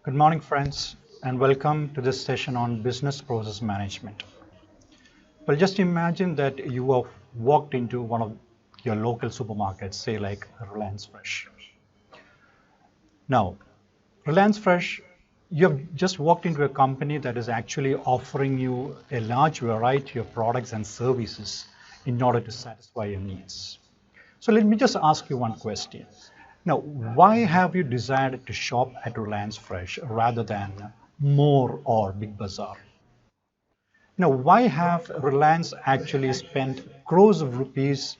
Good morning, friends, and welcome to this session on business process management. Well, just imagine that you have walked into one of your local supermarkets, say like Reliance Fresh. Now, Reliance Fresh, you have just walked into a company that is actually offering you a large variety of products and services in order to satisfy your needs. So let me just ask you one question. Now, why have you decided to shop at Reliance Fresh rather than More or Big Bazaar? Now, why have Reliance actually spent crores of rupees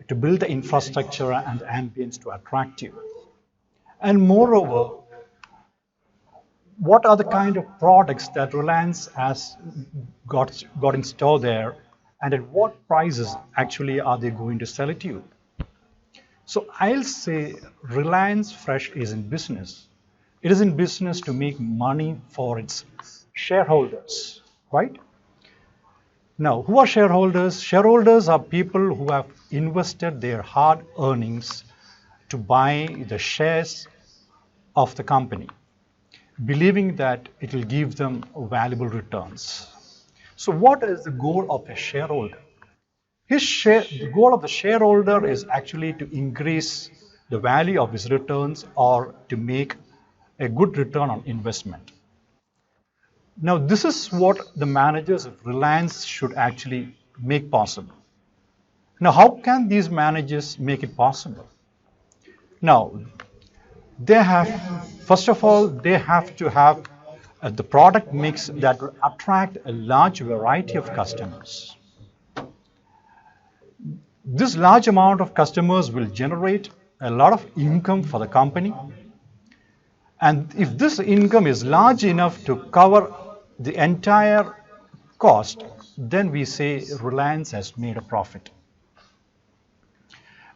to build the infrastructure and ambience to attract you? And moreover, what are the kind of products that Reliance has got in store there, and at what prices actually are they going to sell it to you? So I'll say Reliance Fresh is in business. It is in business to make money for its shareholders, right? Now, who are shareholders? Shareholders are people who have invested their hard earnings to buy the shares of the company, believing that it will give them valuable returns. So what is the goal of a shareholder? The goal of the shareholder is actually to increase the value of his returns or to make a good return on investment. Now, this is what the managers of Reliance should actually make possible. Now, how can these managers make it possible? Now, first of all, they have to have the product mix that will attract a large variety of customers. This large amount of customers will generate a lot of income for the company. And if this income is large enough to cover the entire cost, then we say Reliance has made a profit.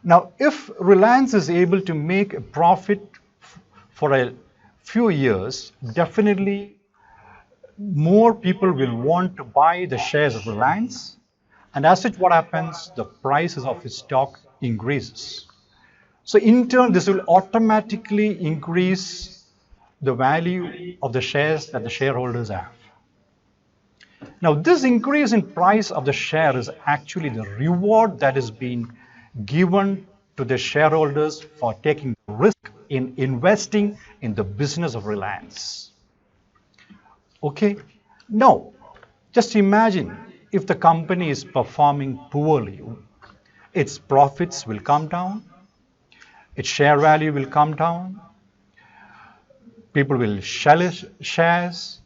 Now, if Reliance is able to make a profit for a few years, definitely more people will want to buy the shares of Reliance. And as such, what happens? The prices of its stock increases. So in turn, this will automatically increase the value of the shares that the shareholders have. Now, this increase in price of the share is actually the reward that is being given to the shareholders for taking the risk in investing in the business of Reliance. Okay? Now, just imagine if the company is performing poorly, its profits will come down, its share value will come down, people will sell shares.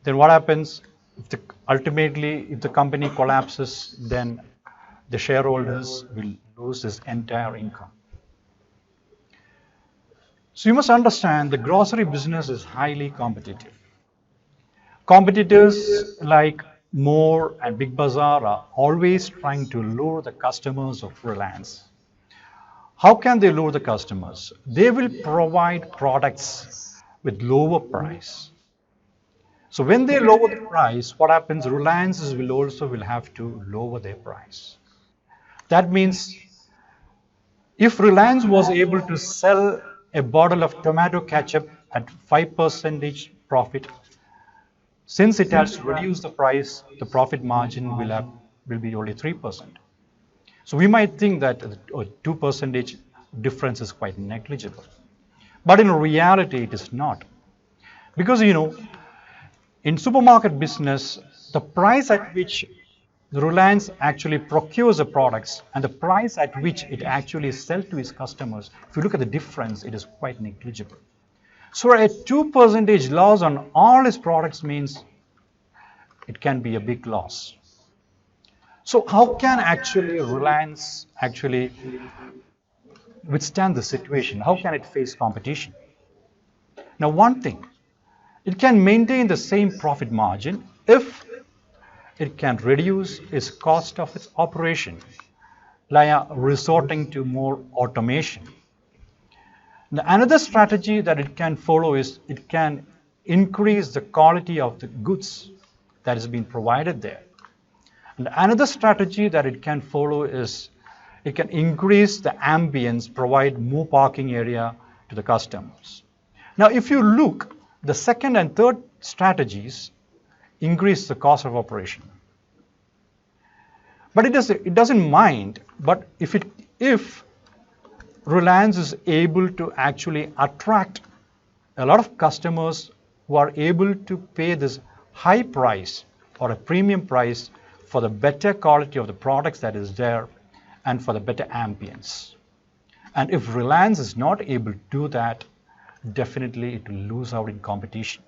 Then what happens? Ultimately, if the company collapses, then the shareholders will lose this entire income. So you must understand the grocery business is highly competitive. Competitors like More and Big Bazaar are always trying to lure the customers of Reliance. How can they lure the customers? They will provide products with lower price. So when they lower the price, what happens? Reliance will have to lower their price. That means if Reliance was able to sell a bottle of tomato ketchup at 5% profit, since it has reduced the price, the profit margin will be only 3%. So we might think that a 2% difference is quite negligible. But in reality, it is not. Because, in supermarket business, the price at which the Reliance actually procures the products and the price at which it actually sells to its customers, if you look at the difference, it is quite negligible. So a 2% loss on all its products means it can be a big loss. So how can actually Reliance actually withstand the situation? How can it face competition? Now, one thing, it can maintain the same profit margin if it can reduce its cost of its operation, like resorting to more automation. Now, another strategy that it can follow is it can increase the quality of the goods that is being provided there. And another strategy that it can follow is it can increase the ambience, provide more parking area to the customers. Now, if you look The second and third strategies increase the cost of operation. But it doesn't mind, but if Reliance is able to actually attract a lot of customers who are able to pay this high price or a premium price for the better quality of the products that is there and for the better ambience. And if Reliance is not able to do that, definitely it will lose out in competition.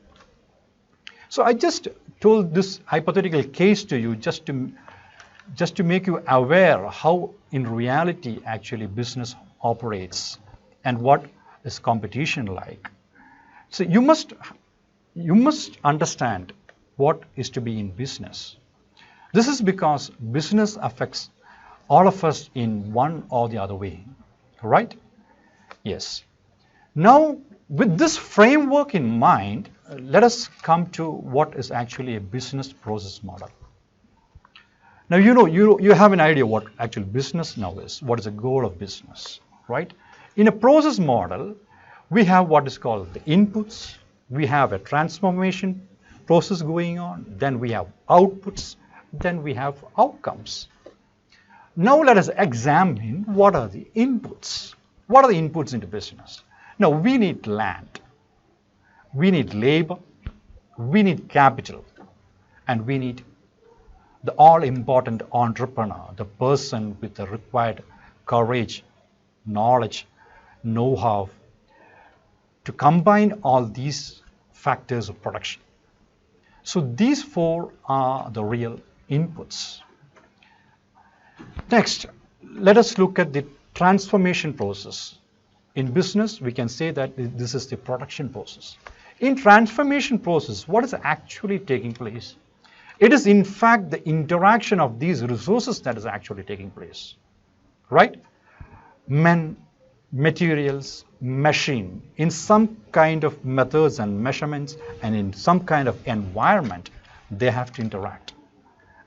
So I just told this hypothetical case to you just to make you aware how in reality actually business operates and what is competition like. So you must understand what is to be in business. This is because business affects all of us in one or the other way, right? Yes. Now, with this framework in mind, let us come to what is actually a business process model. Now, you have an idea what actual business now is, what is the goal of business, right? In a process model, we have what is called the inputs, we have a transformation process going on, then we have outputs, then we have outcomes. Now let us examine what are the inputs. What are the inputs into business? Now we need land, we need labor, we need capital, and we need the all-important entrepreneur, the person with the required courage, knowledge, know-how to combine all these factors of production. So these four are the real inputs. Next, let us look at the transformation process. In business, we can say that this is the production process. In transformation process, what is actually taking place? It is in fact the interaction of these resources that is actually taking place, right? Men, materials, machine, in some kind of methods and measurements and in some kind of environment, they have to interact.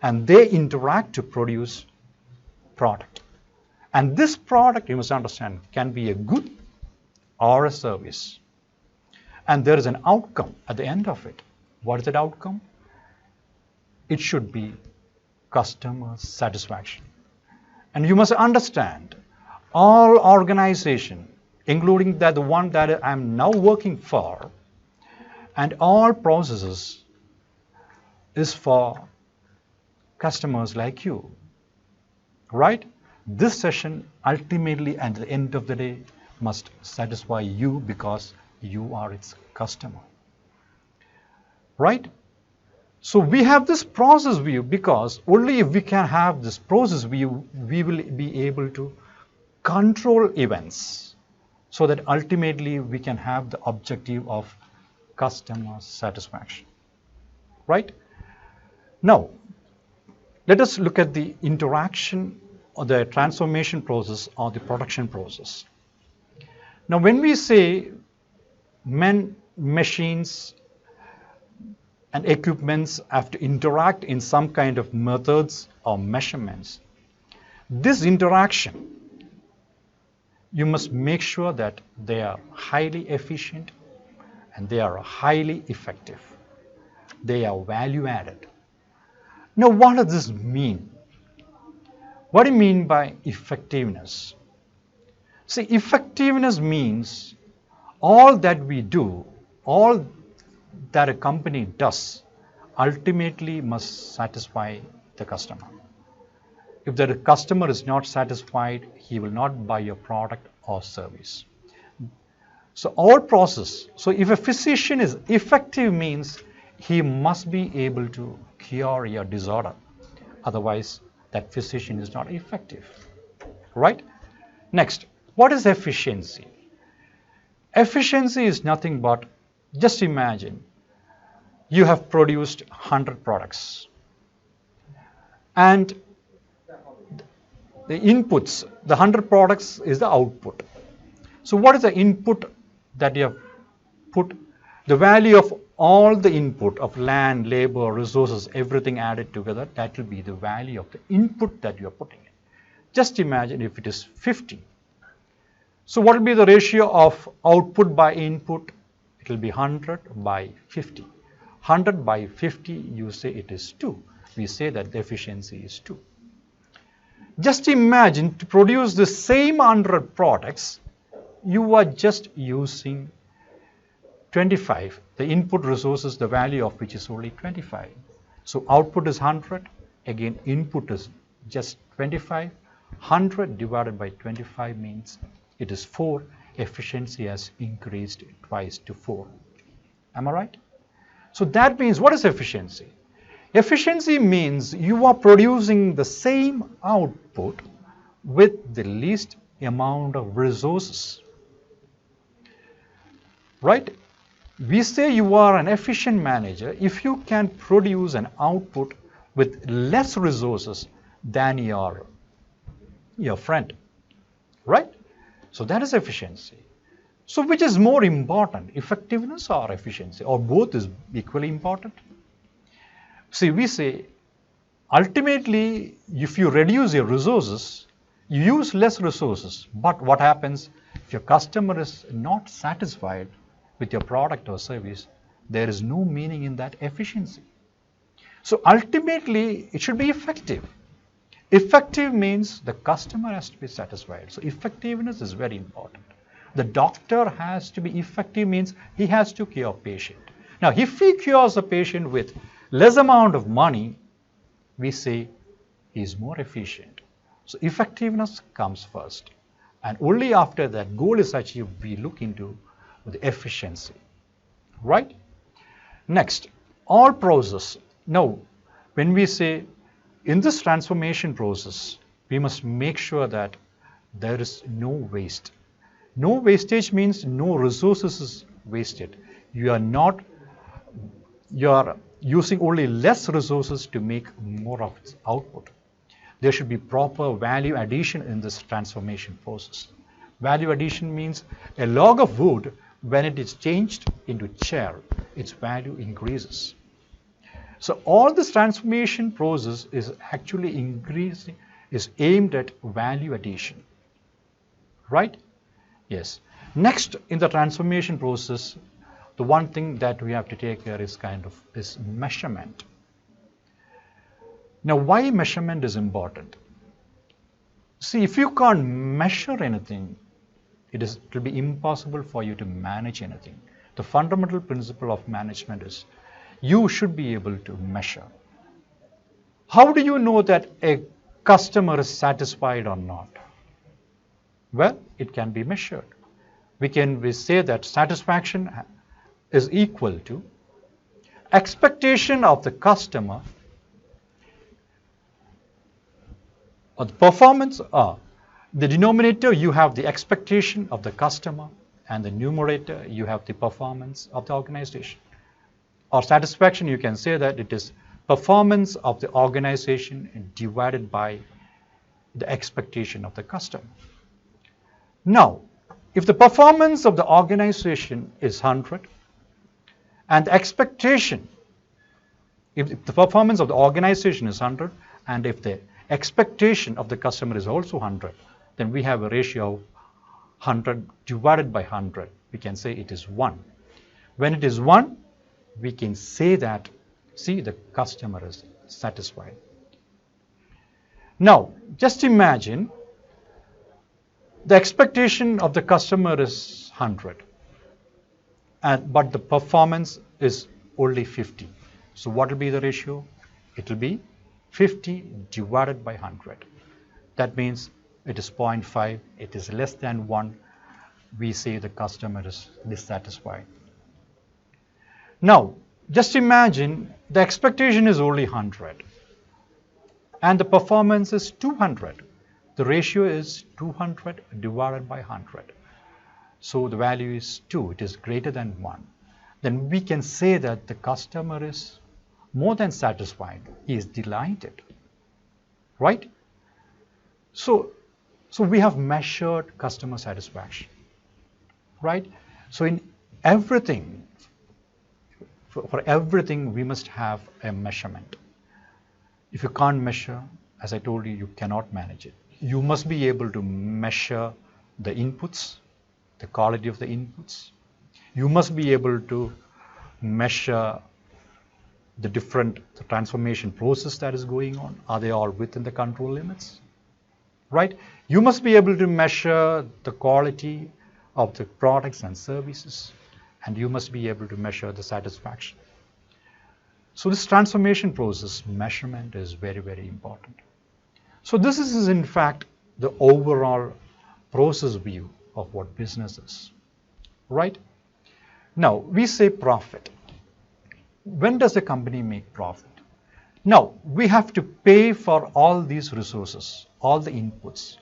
And they interact to produce product. And this product, you must understand, can be a good or a service. And there is an outcome at the end of it. What is that outcome? It should be customer satisfaction. And you must understand, all organization, including the one that I'm now working for, and all processes is for customers like you, right? This session ultimately at the end of the day must satisfy you because you are its customer, right? So we have this process view because only if we can have this process view, we will be able to control events so that ultimately we can have the objective of customer satisfaction, right? Now, let us look at the interaction or the transformation process or the production process. Now, when we say men, machines, and equipments have to interact in some kind of methods or measurements, this interaction, you must make sure that they are highly efficient and they are highly effective. They are value added. Now, what does this mean? What do you mean by effectiveness? See, effectiveness means all that we do, all that a company does, ultimately must satisfy the customer. If the customer is not satisfied, he will not buy your product or service. So all process, so if a physician is effective means he must be able to cure your disorder. Otherwise, that physician is not effective, right? Next, what is efficiency? Efficiency is nothing but, just imagine, you have produced 100 products and the inputs, the 100 products is the output. So what is the input that you have put? The value of all the input of land, labor, resources, everything added together, that will be the value of the input that you are putting in. Just imagine if it is 50. So what will be the ratio of output by input? It will be 100 by 50. 100 by 50, you say it is 2. We say that the efficiency is 2. Just imagine to produce the same 100 products, you are just using 25. The input resources, the value of which is only 25. So output is 100. Again, input is just 25. 100 divided by 25 means it is 4. Efficiency has increased twice to 4. Am I right? So that means, what is efficiency? Efficiency means you are producing the same output with the least amount of resources. Right? We say you are an efficient manager if you can produce an output with less resources than your friend. Right? So that is efficiency. So which is more important, effectiveness or efficiency, or both is equally important? See, we say ultimately if you reduce your resources, you use less resources, but what happens if your customer is not satisfied with your product or service? There is no meaning in that efficiency. So ultimately it should be effective. Effective means the customer has to be satisfied. So effectiveness is very important. The doctor has to be effective means he has to cure patient. Now if he cures a patient with less amount of money, we say he is more efficient. So effectiveness comes first. And only after that goal is achieved, we look into the efficiency. Right? Next, all process. Now, when we say in this transformation process, we must make sure that there is no waste. No wastage means no resources is wasted. You are using only less resources to make more of its output. There should be proper value addition in this transformation process. Value addition means a log of wood, when it is changed into chair, its value increases. So all this transformation process is actually increasing, is aimed at value addition. Right? Yes. Next, in the transformation process, the one thing that we have to take care is measurement. Now, why measurement is important? See, if you can't measure anything, it will be impossible for you to manage anything. The fundamental principle of management is you should be able to measure. How do you know that a customer is satisfied or not? Well, it can be measured. We say that satisfaction is equal to expectation of the customer, or the performance. The denominator, you have the expectation of the customer, and the numerator, you have the performance of the organization. Or satisfaction, you can say that it is performance of the organization divided by the expectation of the customer. Now, if the performance of the organization is 100 and the expectation, if the performance of the organization is 100 and if the expectation of the customer is also 100, then we have a ratio of 100 divided by 100. We can say it is 1. When it is 1, we can say that, see, the customer is satisfied. Now, just imagine the expectation of the customer is 100, but the performance is only 50. So what will be the ratio? It will be 50 divided by 100. That means it is 0.5. It is less than 1. We say the customer is dissatisfied. Now, just imagine the expectation is only 100 and the performance is 200. The ratio is 200 divided by 100. So the value is 2. It is greater than 1. Then we can say that the customer is more than satisfied. He is delighted. Right? So we have measured customer satisfaction. Right? So in everything, for everything, we must have a measurement. If you can't measure, as I told you, you cannot manage it. You must be able to measure the inputs, the quality of the inputs. You must be able to measure the different transformation process that is going on. Are they all within the control limits? Right? You must be able to measure the quality of the products and services, and you must be able to measure the satisfaction. So this transformation process measurement is very, very important. So this is in fact the overall process view of what business is, right? Now we say profit. When does a company make profit? Now we have to pay for all these resources, all the inputs.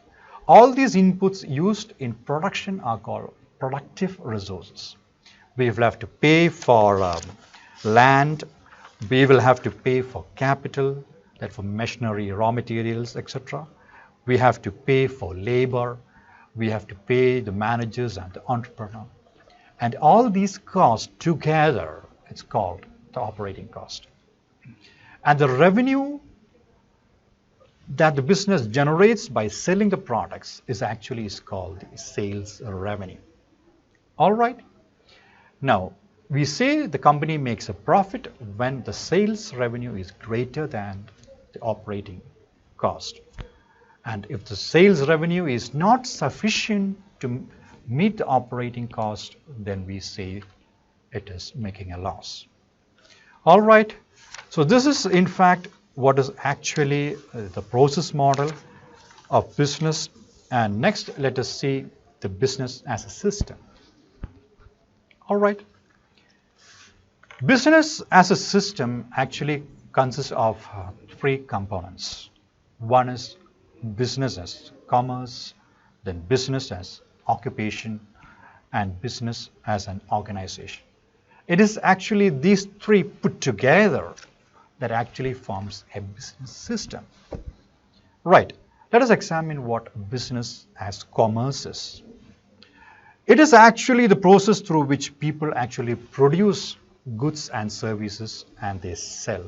All these inputs used in production are called productive resources. We will have to pay for land, we will have to pay for capital, that for machinery, raw materials, etc. We have to pay for labor, we have to pay the managers and the entrepreneur. And all these costs together, it's called the operating cost. And the revenue that the business generates by selling the products is called the sales revenue. All right. Now, we say the company makes a profit when the sales revenue is greater than the operating cost. And if the sales revenue is not sufficient to meet the operating cost, then we say it is making a loss. All right. So this is in fact what is actually the process model of business. And next, let us see the business as a system. All right. Business as a system actually consists of three components. One is business as commerce, then business as occupation, and business as an organization. It is actually these three put together that actually forms a business system. Right. Let us examine what business as commerce is. It is actually the process through which people actually produce goods and services and they sell.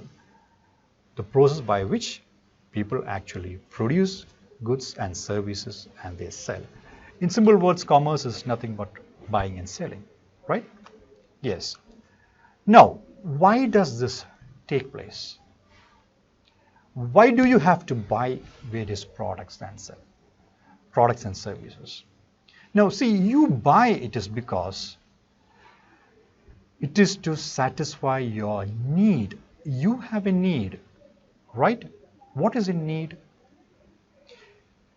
The process by which people actually produce goods and services and they sell. In simple words, commerce is nothing but buying and selling, right? Yes. Now, why does this take place? Why do you have to buy various products and sell? Products and services. Now, see, you buy it is because it is to satisfy your need. You have a need, right? What is a need?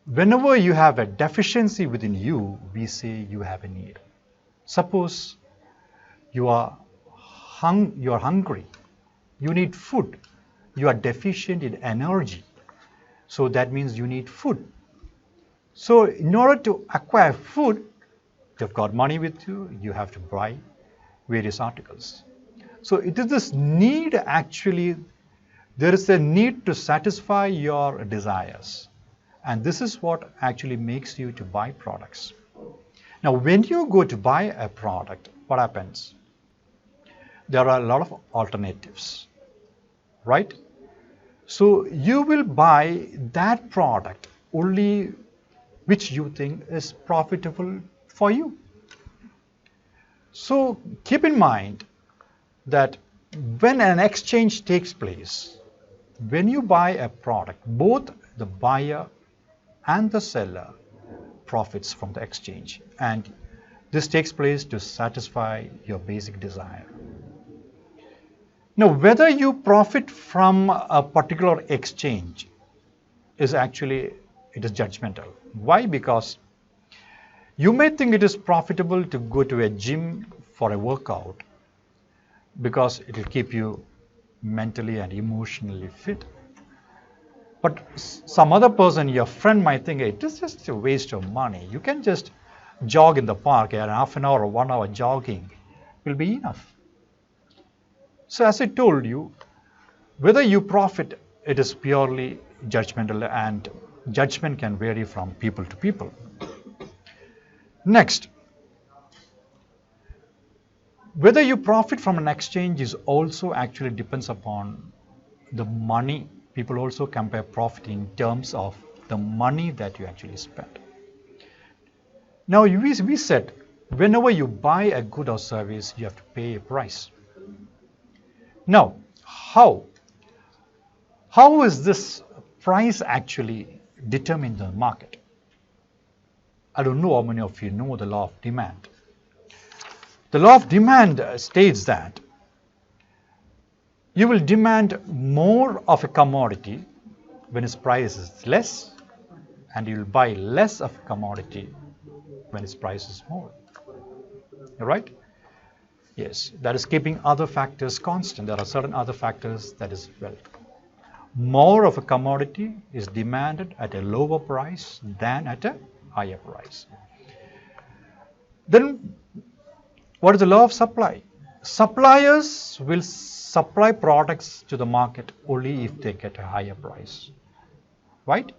Whenever you have a deficiency within you, we say you have a need. Suppose you are hungry, you need food, you are deficient in energy, so that means you need food. So in order to acquire food, you've got money with you, you have to buy various articles. So it is this need actually, there is a need to satisfy your desires. And this is what actually makes you to buy products. Now when you go to buy a product, what happens? There are a lot of alternatives, right? So you will buy that product only which you think is profitable for you. So keep in mind that when an exchange takes place, when you buy a product, both the buyer and the seller profits from the exchange, and this takes place to satisfy your basic desire. Now, whether you profit from a particular exchange is actually, it is judgmental. Why? Because you may think it is profitable to go to a gym for a workout because it will keep you mentally and emotionally fit. But some other person, your friend, might think it is just a waste of money. You can just jog in the park, and half an hour or 1 hour jogging will be enough. So as I told you, whether you profit, it is purely judgmental, and judgment can vary from people to people. Next, whether you profit from an exchange is also actually depends upon the money. People also compare profit in terms of the money that you actually spend. Now we said Whenever you buy a good or service, you have to pay a price. Now, how is this price actually determined in the market? I don't know how many of you know the law of demand. The law of demand states that you will demand more of a commodity when its price is less, and you will buy less of a commodity when its price is more. Right? Yes, that is keeping other factors constant. There are certain other factors that is wealth. More of a commodity is demanded at a lower price than at a higher price. Then, what is the law of supply? Suppliers will supply products to the market only if they get a higher price. Right?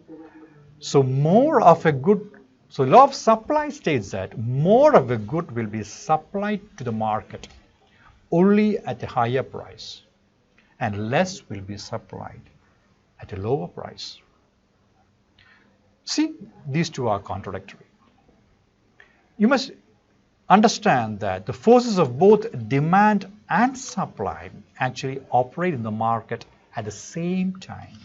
So, more of a good, so law of supply states that more of a good will be supplied to the market only at a higher price, and less will be supplied at a lower price. See, these two are contradictory. You must understand that the forces of both demand and supply actually operate in the market at the same time.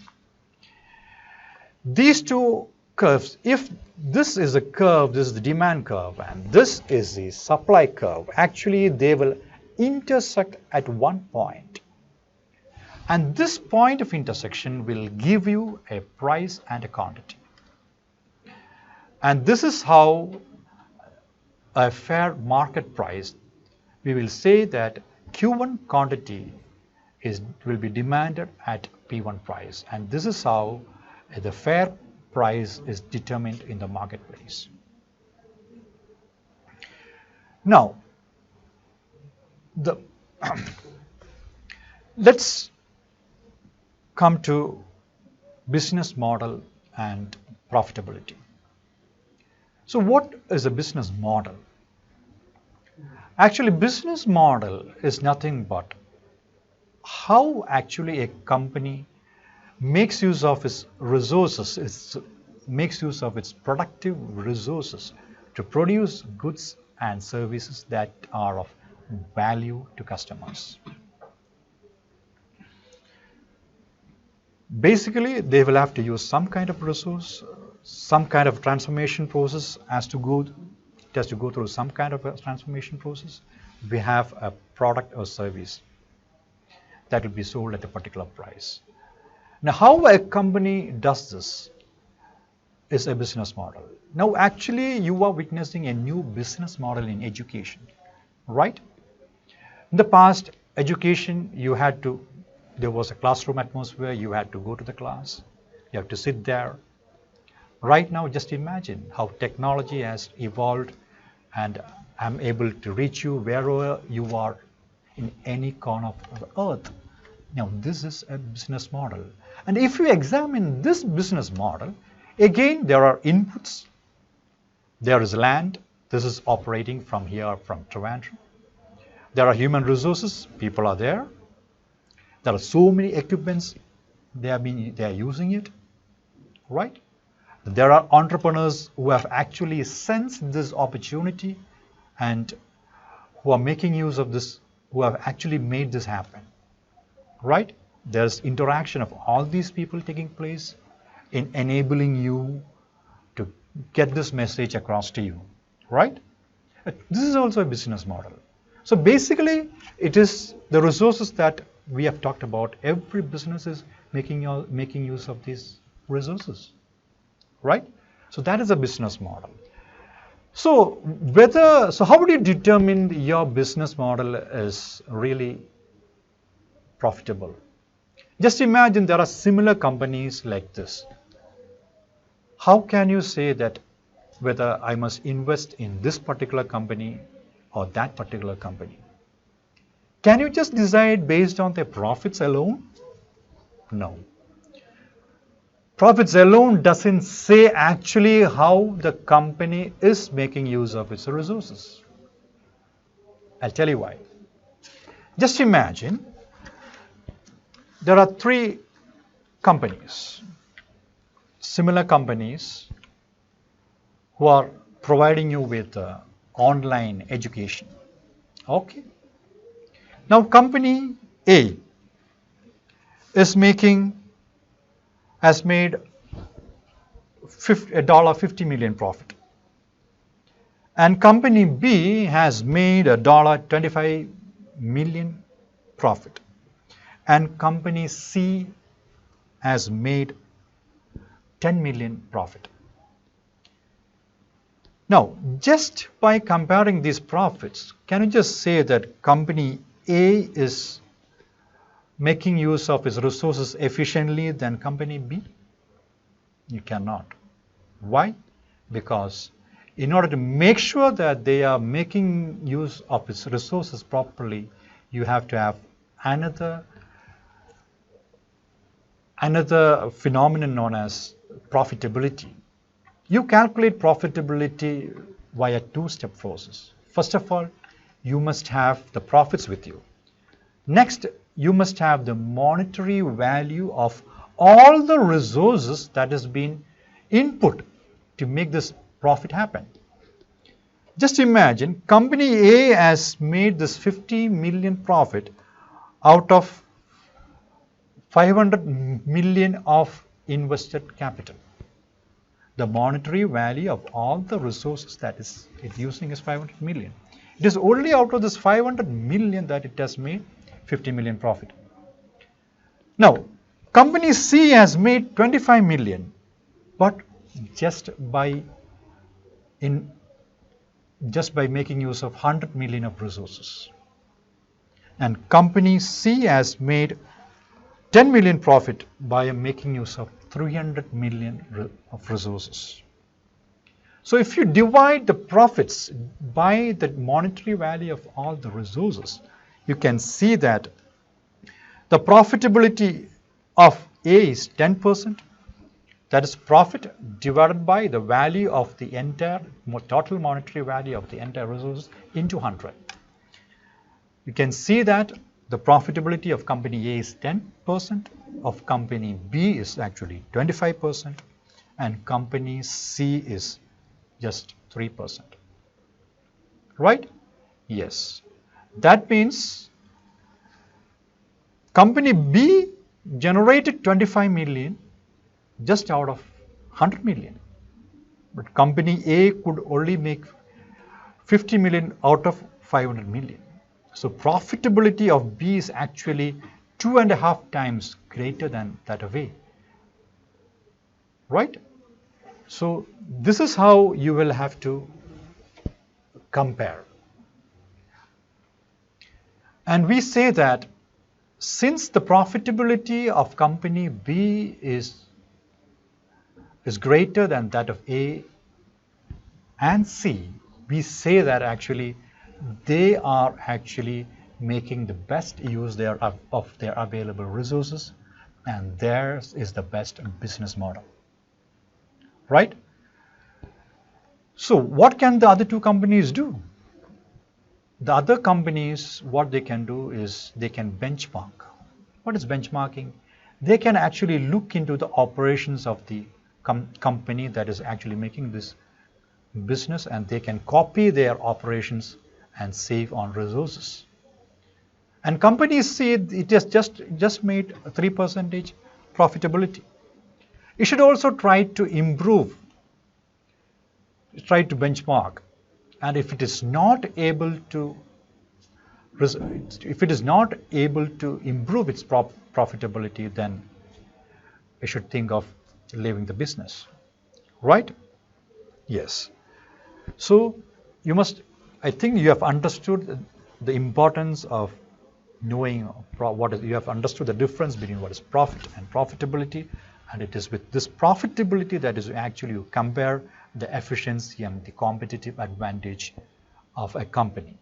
These two curves, if this is a curve, this is the demand curve, and this is the supply curve, actually they will intersect at one point. And this point of intersection will give you a price and a quantity. And this is how a fair market price, we will say that Q1 quantity will be demanded at P1 price. And this is how the fair price is determined in the marketplace. Now, let's come to business model and profitability. So what is a business model? Actually, business model is nothing but how actually a company makes use of its resources, makes use of its productive resources to produce goods and services that are of value to customers. Basically, they will have to use some kind of resource, some kind of transformation process has to go through some kind of a transformation process. We have a product or service that will be sold at a particular price. Now, how a company does this is a business model. Now, actually, you are witnessing a new business model in education, right? In the past, education, there was a classroom atmosphere, you had to go to the class, you have to sit there. Right now, just imagine how technology has evolved, and I'm able to reach you wherever you are in any corner of the earth. Now, this is a business model. And if you examine this business model, again, there are inputs. There is land. This is operating from here, from Trivandrum. There are human resources. People are there. There are so many equipments. They are using it, right? There are entrepreneurs who have actually sensed this opportunity and who are making use of this, who have actually made this happen, right? There's interaction of all these people taking place in enabling you to get this message across to you, right? This is also a business model. So basically, it is the resources that we have talked about. Every business is making use of these resources, right? So that is a business model. So how would you determine your business model is really profitable? Just imagine there are similar companies like this. How can you say that whether I must invest in this particular company or that particular company? Can you just decide based on their profits alone? No. Profits alone doesn't say actually how the company is making use of its resources. I'll tell you why. Just imagine there are 3 companies, similar companies, who are providing you with online education. Okay. Now company A has made $50 million profit, and company B has made $25 million profit, and company C has made 10 million profit. Now, just by comparing these profits, can you just say that company A is making use of its resources efficiently than company B? You cannot. Why? Because in order to make sure that they are making use of its resources properly, you have to have another phenomenon known as profitability. You calculate profitability via two-step process. First of all, you must have the profits with you. Next, you must have the monetary value of all the resources that has been input to make this profit happen. Just imagine company A has made this 50 million profit out of 500 million of invested capital. The monetary value of all the resources that it's using is 500 million. It is only out of this 500 million that it has made 50 million profit. Now, company C has made 25 million, but just by making use of 100 million of resources. And company C has made 10 million profit by making use of 300 million of resources. So if you divide the profits by the monetary value of all the resources, you can see that the profitability of A is 10%. That is profit divided by the value of the entire total monetary value of the entire resources into 100. You can see that the profitability of company A is 10%, of company B is actually 25%, and company C is just 3%. Right? Yes. That means company B generated 25 million just out of 100 million. But company A could only make 50 million out of 500 million. So profitability of B is actually 2.5 times greater than that of A. Right? So this is how you will have to compare. And we say that since the profitability of company B is greater than that of A and C, we say that actually they are actually making the best use of their available resources, and theirs is the best business model. Right? So what can the other two companies do? The other companies, what they can do is they can benchmark. What is benchmarking? They can actually look into the operations of the company that is actually making this business, and they can copy their operations and save on resources. And companies see it has just made 3% profitability. You should also try to improve, try to benchmark, and if it is not able to improve its profitability, then you should think of leaving the business. Right? Yes. So I think you have understood the importance of knowing you have understood the difference between what is profit and profitability, and it is with this profitability that is actually you compare the efficiency and the competitive advantage of a company.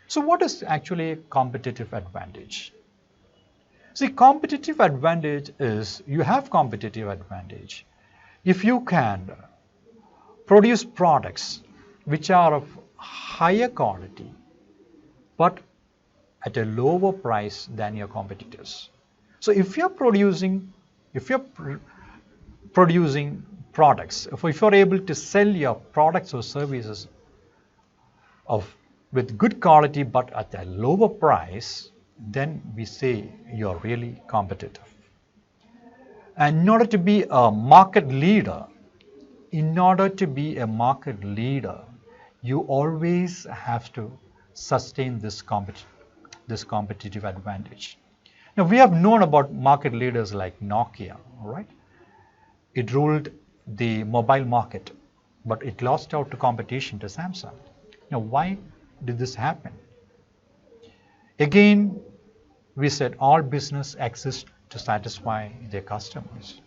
So what is actually a competitive advantage? See, competitive advantage is you have competitive advantage if you can produce products which are of higher quality but at a lower price than your competitors. So if you're producing products, if you're able to sell your products or services with good quality but at a lower price, then we say you're really competitive. And in order to be a market leader, you always have to sustain this competitive advantage. Now, we have known about market leaders like Nokia, right? It ruled the mobile market, but it lost out to competition to Samsung. Now, why did this happen? Again, we said all business exists to satisfy their customers.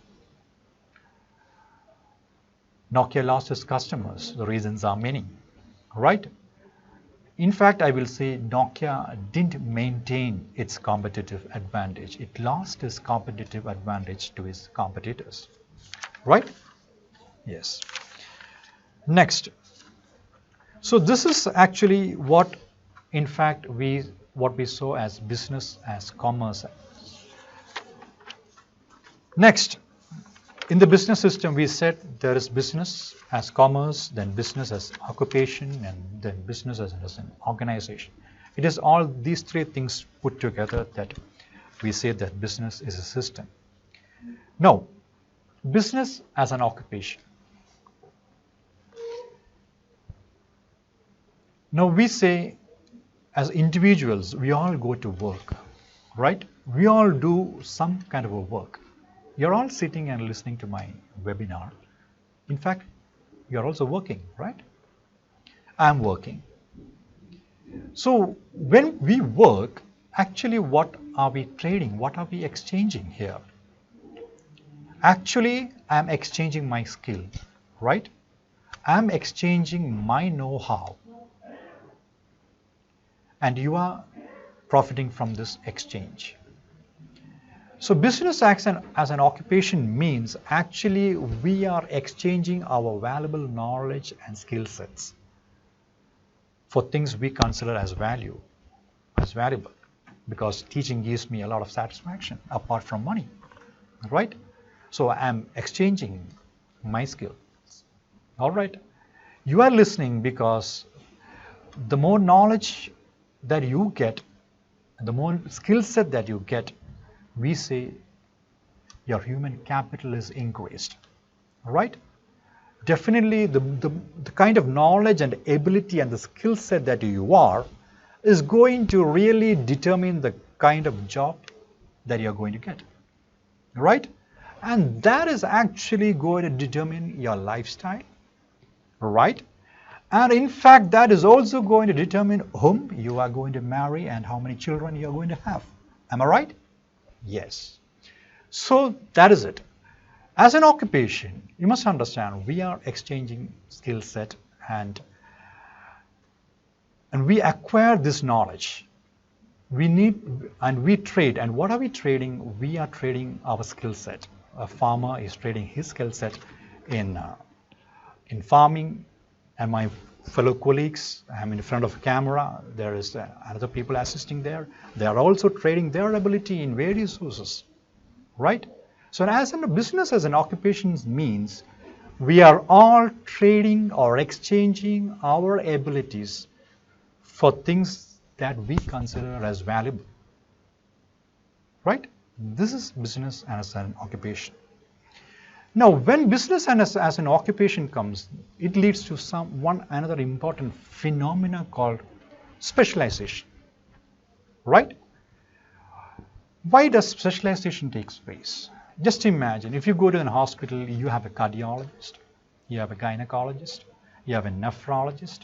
Nokia lost its customers. The reasons are many, right? In fact, I will say Nokia didn't maintain its competitive advantage. It lost its competitive advantage to its competitors, right? Yes. Next. So this is actually what, in fact, what we saw as business as commerce. Next, in the business system, we said there is business as commerce, then business as occupation, and then business as an organization. It is all these three things put together that we say that business is a system. Now, business as an occupation. Now we say as individuals, we all go to work, right? We all do some kind of a work. You're all sitting and listening to my webinar. In fact, you're also working, right? I'm working. So when we work, actually what are we trading? What are we exchanging here? Actually, I'm exchanging my skill, right? I'm exchanging my know-how. And you are profiting from this exchange. So business as an occupation means actually we are exchanging our valuable knowledge and skill sets for things we consider as valuable, because teaching gives me a lot of satisfaction apart from money, right? So I'm exchanging my skills. All right. You are listening because the more knowledge that you get, the more skill set that you get, we say your human capital is increased, right? Definitely the kind of knowledge and ability and the skill set that you are is going to really determine the kind of job that you're going to get, right? And that is actually going to determine your lifestyle, right? And in fact, that is also going to determine whom you are going to marry and how many children you are going to have. Am I right? Yes. So that is it. As an occupation, you must understand we are exchanging skill set and we acquire this knowledge. We need and we trade. And what are we trading? We are trading our skill set. A farmer is trading his skill set in farming, and my fellow colleagues, I'm in front of a camera, there is other people assisting there. They are also trading their ability in various sources, right? So as a business as an occupation means we are all trading or exchanging our abilities for things that we consider as valuable, right? This is business as an occupation. Now, when business as an occupation comes, it leads to another important phenomena called specialization, right? Why does specialization take place? Just imagine, if you go to a hospital, you have a cardiologist, you have a gynecologist, you have a nephrologist.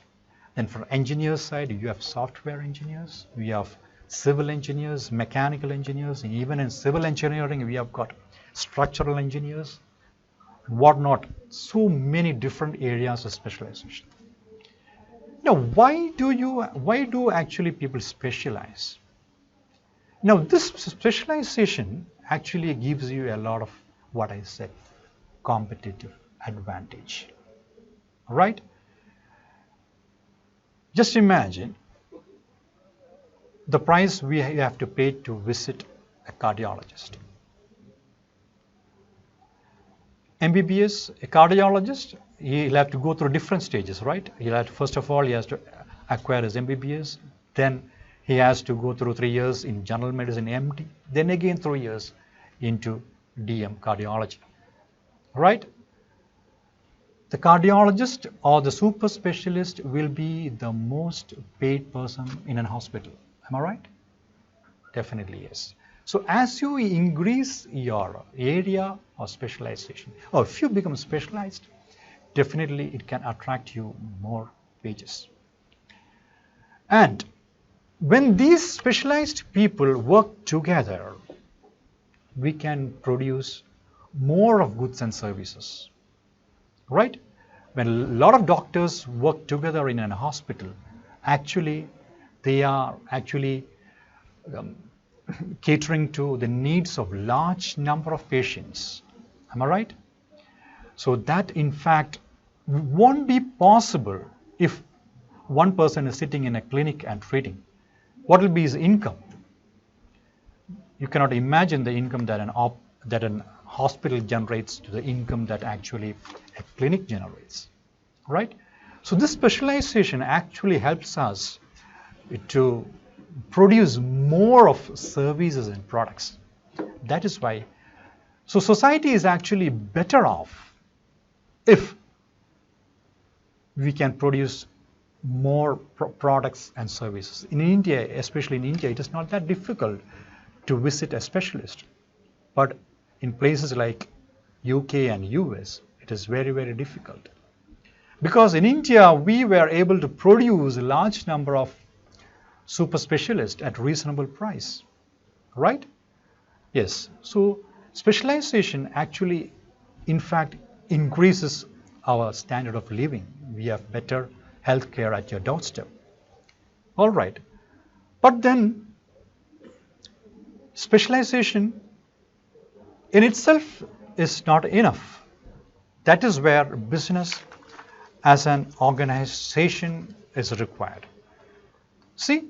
Then for engineers side, you have software engineers, you have civil engineers, mechanical engineers, and even in civil engineering, we have got structural engineers, whatnot, so many different areas of specialization. Now, why do actually people specialize? Now, this specialization actually gives you a lot of what I said, competitive advantage, right? Just imagine the price we have to pay to visit a cardiologist. MBBS, a cardiologist, he'll have to go through different stages, right? First of all, he has to acquire his MBBS, then he has to go through 3 years in general medicine MD, then again 3 years into DM, cardiology, right? The cardiologist or the super specialist will be the most paid person in an hospital. Am I right? Definitely yes. So as you increase your area of specialization, or if you become specialized, definitely it can attract you more wages. And when these specialized people work together, we can produce more of goods and services, right? When a lot of doctors work together in a hospital, actually they are actually catering to the needs of large number of patients. Am I right? So that in fact won't be possible if one person is sitting in a clinic and treating. What will be his income? You cannot imagine the income that an hospital generates to the income that actually a clinic generates, right? So this specialization actually helps us to produce more of services and products. That is why, so society is actually better off if we can produce more products and services. In India, especially in India, it is not that difficult to visit a specialist. But in places like UK and US, it is very, very difficult. Because in India, we were able to produce a large number of super specialists at reasonable price, right? Yes, so specialization actually, in fact, increases our standard of living. We have better healthcare at your doorstep. All right, but then specialization in itself is not enough. That is where business as an organization is required. See,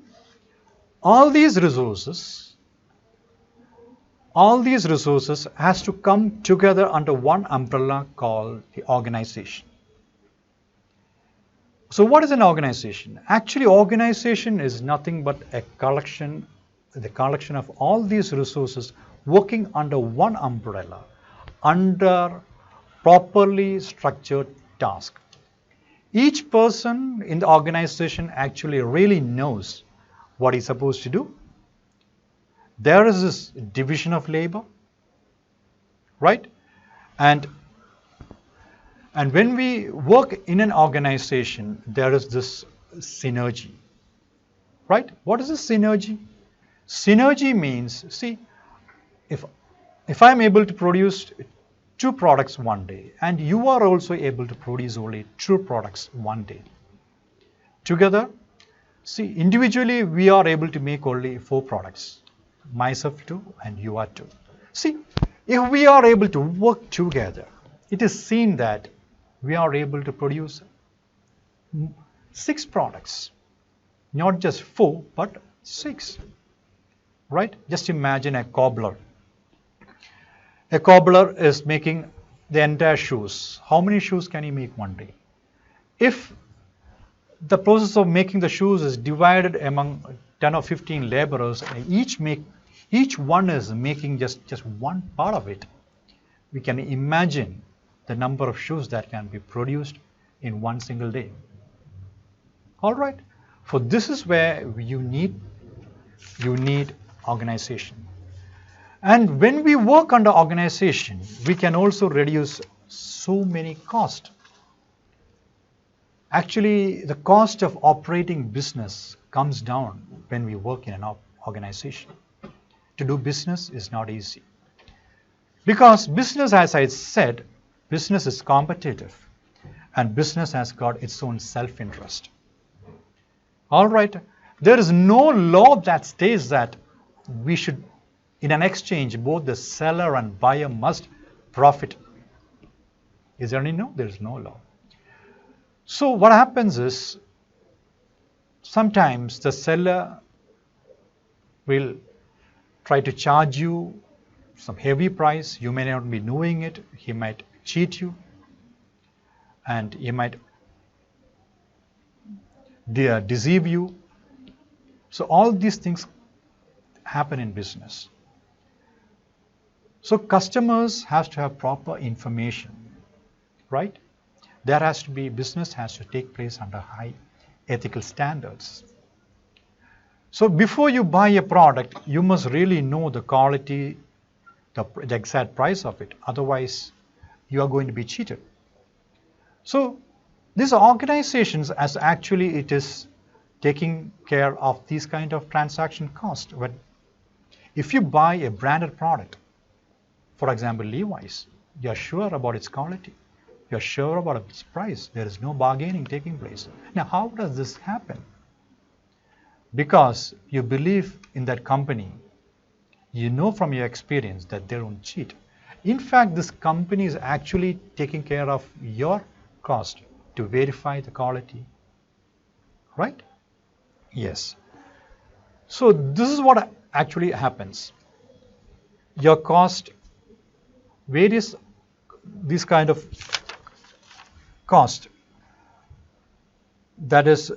all these resources has to come together under one umbrella called the organization. So what is an organization? Actually, organization is nothing but the collection of all these resources working under one umbrella, under properly structured task. Each person in the organization actually really knows what he's supposed to do. There is this division of labor, right? And when we work in an organization, there is this synergy, right? What is this synergy? Synergy means, see, if I'm able to produce 2 products one day, and you are also able to produce only 2 products one day, together, see, individually we are able to make only 4 products, myself 2 and you are 2. See, if we are able to work together, it is seen that we are able to produce 6 products, not just 4 but 6, right? Just imagine a cobbler. A cobbler is making the entire shoes. How many shoes can he make one day? If the process of making the shoes is divided among 10 or 15 laborers, and each one is making just one part of it, we can imagine the number of shoes that can be produced in one single day. All right. For this is where you need organization. And when we work under organization, we can also reduce so many costs. Actually, the cost of operating business comes down when we work in an organization. To do business is not easy. Because business, as I said, business is competitive and business has got its own self-interest. All right, there is no law that states that we should, in an exchange, both the seller and buyer must profit. Is there any? No, there is no law. So what happens is, sometimes the seller will try to charge you some heavy price. You may not be knowing it. He might cheat you, and he might deceive you. So all these things happen in business. So customers have to have proper information, right? Business has to take place under high ethical standards. So before you buy a product, you must really know the quality, the exact price of it. Otherwise, you are going to be cheated. So these organizations, as actually it is taking care of these kind of transaction costs. But if you buy a branded product, for example, Levi's, you are sure about its quality. You are sure about its price. There is no bargaining taking place. Now, how does this happen? Because you believe in that company. You know from your experience that they don't cheat. In fact, this company is actually taking care of your cost to verify the quality. Right? Yes. So this is what actually happens. Your cost, this kind of cost, that is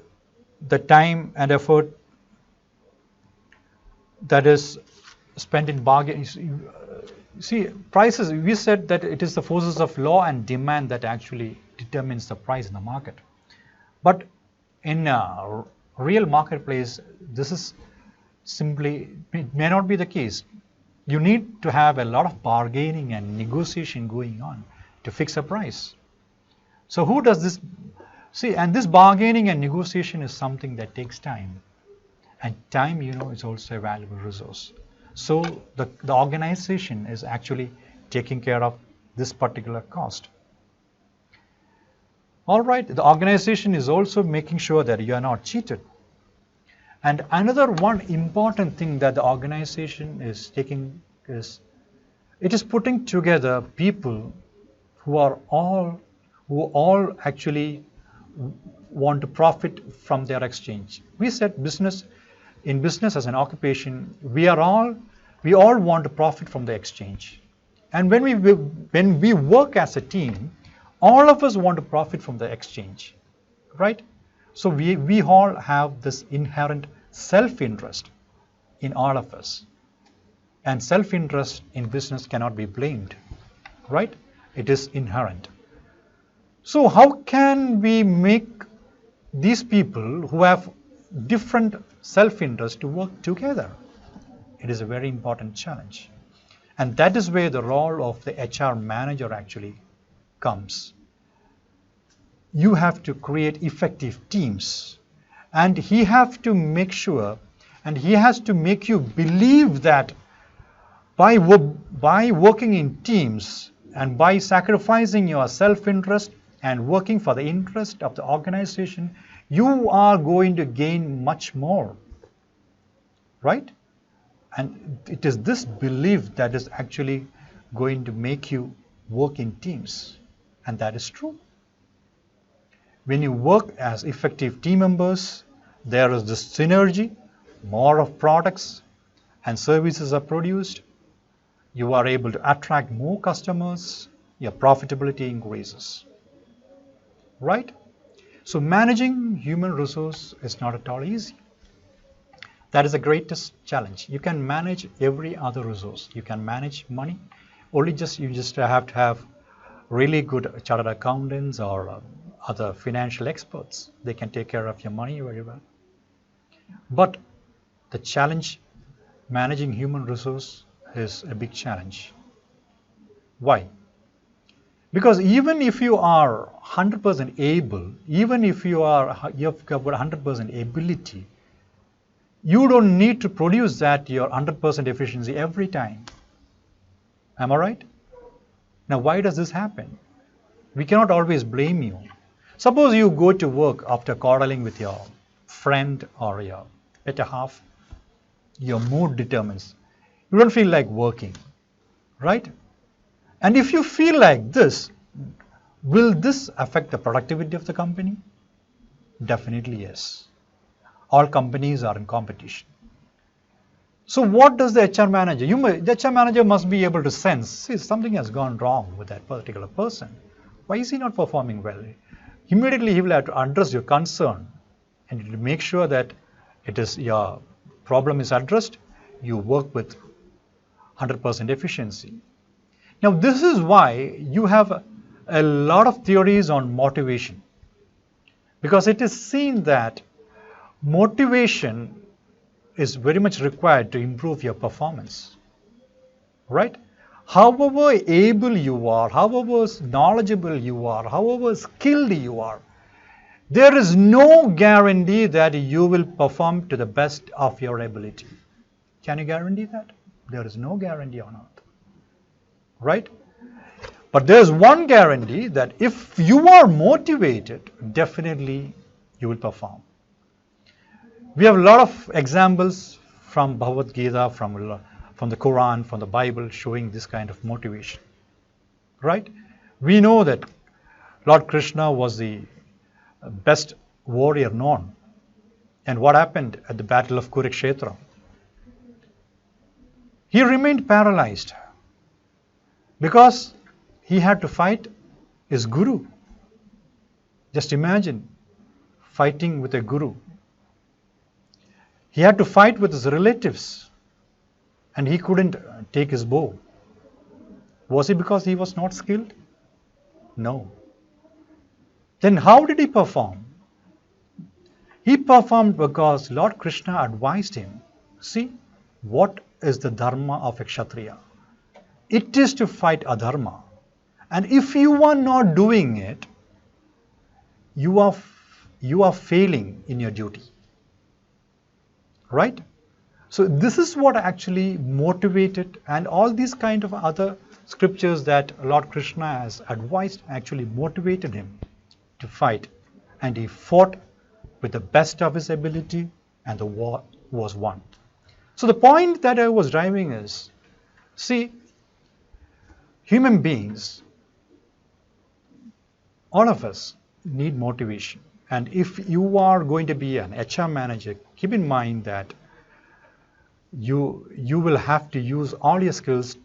the time and effort that is spent in bargaining. See, prices, we said that it is the forces of law and demand that actually determines the price in the market. But in a real marketplace, this is simply, it may not be the case. You need to have a lot of bargaining and negotiation going on to fix a price. So who does this? See, and this bargaining and negotiation is something that takes time. And time, is also a valuable resource. So the organization is actually taking care of this particular cost. All right, the organization is also making sure that you are not cheated. And another one important thing that the organization is taking is, it is putting together people who all actually want to profit from their exchange. We said in business as an occupation, we all want to profit from the exchange. And when we work as a team, all of us want to profit from the exchange, right? So we all have this inherent self-interest in all of us. And self-interest in business cannot be blamed, right? It is inherent. So how can we make these people who have different self-interest to work together? It is a very important challenge. And that is where the role of the HR manager actually comes. You have to create effective teams. And he has to make sure, and he has to make you believe that by working in teams and by sacrificing your self-interest and working for the interest of the organization, you are going to gain much more, right? And it is this belief that is actually going to make you work in teams, and that is true. When you work as effective team members, there is this synergy, more of products and services are produced, you are able to attract more customers, your profitability increases, right? So managing human resource is not at all easy. That is the greatest challenge. You can manage every other resource. You can manage money. You just have to have really good chartered accountants or other financial experts. They can take care of your money very well. But the challenge, managing human resource, is a big challenge. Why? Because even if you are 100% able, even if you have got 100% ability, you don't need to produce that your 100% efficiency every time. Am I right? Now, why does this happen? We cannot always blame you. Suppose you go to work after quarreling with your friend or your better half, your mood determines. You don't feel like working, right? And if you feel like this, will this affect the productivity of the company? Definitely yes. All companies are in competition. So what does the HR manager? The HR manager must be able to sense, see, something has gone wrong with that particular person. Why is he not performing well? Immediately he will have to address your concern and to make sure that your problem is addressed, you work with 100% efficiency. Now, this is why you have a lot of theories on motivation, because it is seen that motivation is very much required to improve your performance, right? However able you are, however knowledgeable you are, however skilled you are, there is no guarantee that you will perform to the best of your ability. Can you guarantee that? There is no guarantee on earth, right? But there is one guarantee, that if you are motivated, definitely you will perform. We have a lot of examples from Bhagavad Gita, from the Quran, from the Bible, showing this kind of motivation, right? We know that Lord Krishna was the best warrior known. And what happened at the battle of Kurukshetra? He remained paralyzed because he had to fight his guru. Just imagine fighting with a guru. He had to fight with his relatives, and he couldn't take his bow. Was it because he was not skilled? No. Then how did he perform? He performed because Lord Krishna advised him. See, what is the Dharma of Acharya? It is to fight adharma. And if you are not doing it, you are failing in your duty. Right? So this is what actually motivated, and all these kind of other scriptures that Lord Krishna has advised actually motivated him to fight. And he fought with the best of his ability, and the war was won. So the point that I was driving is, see, human beings, all of us need motivation. And if you are going to be an HR manager, keep in mind that you will have to use all your skills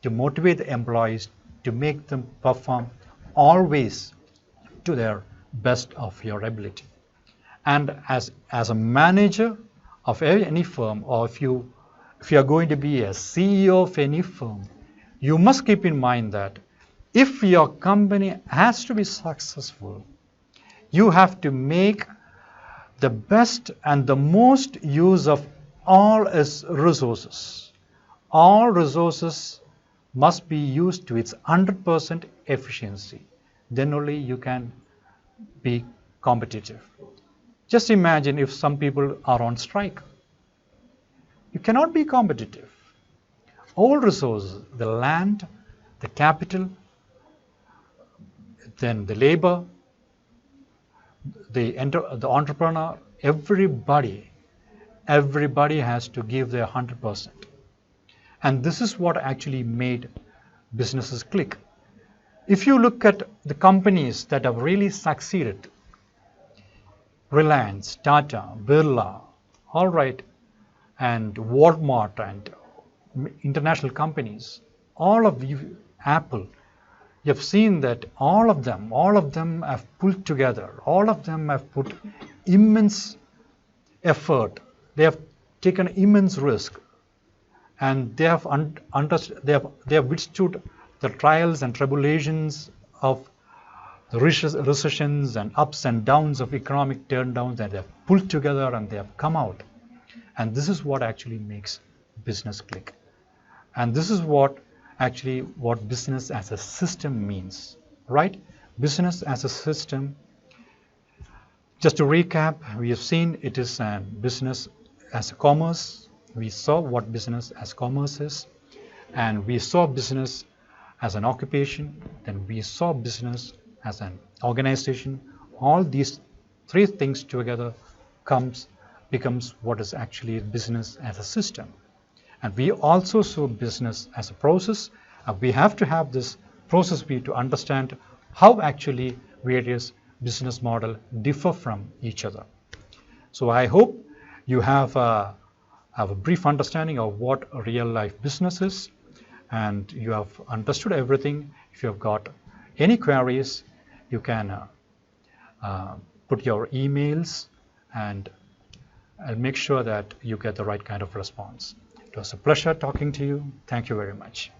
to motivate the employees, to make them perform always to their best of your ability. And as a manager of any firm, or if you are going to be a CEO of any firm, you must keep in mind that if your company has to be successful, you have to make the best and the most use of all its resources. All resources must be used to its 100% efficiency. Then only you can be competitive. Just imagine if some people are on strike. You cannot be competitive. All resources, the land, the capital, then the labor, the entrepreneur, everybody has to give their 100%. And this is what actually made businesses click. If you look at the companies that have really succeeded, Reliance, Tata, Birla, all right, and Walmart and international companies, all of you, Apple, you have seen that all of them have pulled together, all of them have put immense effort, they have taken immense risk, and they have withstood the trials and tribulations of the recessions and ups and downs of economic turndowns, and they have pulled together and they have come out. And this is what actually makes business click. And this is what business as a system means, right? Business as a system, just to recap, we have seen it is a business as a commerce. We saw what business as commerce is, and we saw business as an occupation, then we saw business as an organization. All these three things together becomes what is actually business as a system. And we also saw business as a process. We have to have this process view to understand how actually various business models differ from each other. So I hope you have a brief understanding of what a real life business is, and you have understood everything. If you have got any queries, you can put your emails and I'll make sure that you get the right kind of response. It was a pleasure talking to you. Thank you very much.